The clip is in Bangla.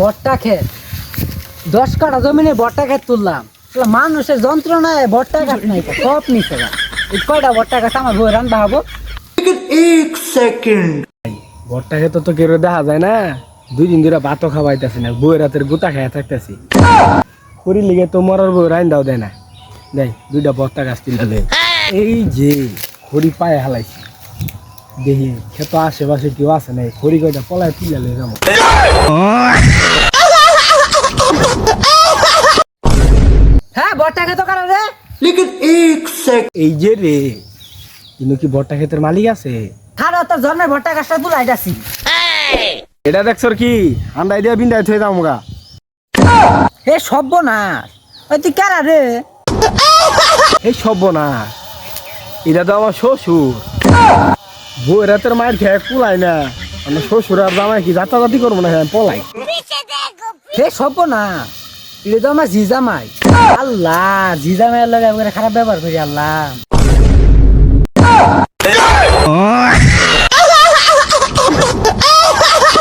ভট্টা খেত 10 কাঠা জমিনে ভট্টা খেত তুললাম, মানুষের যন্ত্রণায় ভট্টা গাছ নাই সব নিচে এই কয়টা ভট্টা গাছ আমার বই রান্না হবো। ভট্টা খেতে তো কেউ দেখা যায় না, 2 দিন ধরে ভাতও খাওয়াইতেছি না, বই রাতের গোতা খাইয়া থাকতেছি। খড়ির লিগে তো মরার বই রাইন দাও দেয় না, দেখ 2টা ভট্টা গাছ তুলে এই যে খড়ি পায়ে হালাইছি, দেখি খেতো আশেপাশে কেউ আছে নাই, খড়ি কয়টা পলায় তুলে লয়ে যাবো। হ্যাঁ ভট্টা খেত কারা রে? এই যে রে, কিন্তু কি ভট্টা ক্ষেতের মালিক আছে? খারা তোর জন্মের ভট্টা গাছটা তুলাই যাচ্ছি। এটা দেখছর কি আন্দাই দিয়া বিন্দাই থয়ে যাও মুগা। হে সর্বনাশ, ওই তুই কারা রে? এই সর্বনাশ, এটা তো আমার শ্বশুর। বই রাতের মায়ের খেয়ে কুলাই না, আমার শ্বশুর আর জামাই কি জাতাজাতি করবো না, হ্যাঁ পলাই। হে সর্বনাশ, এটা তো আমার জিজামাই। আল্লাহ, জিজামাইয়ের লগে খারাপ ব্যবহার করি আল্লাহ।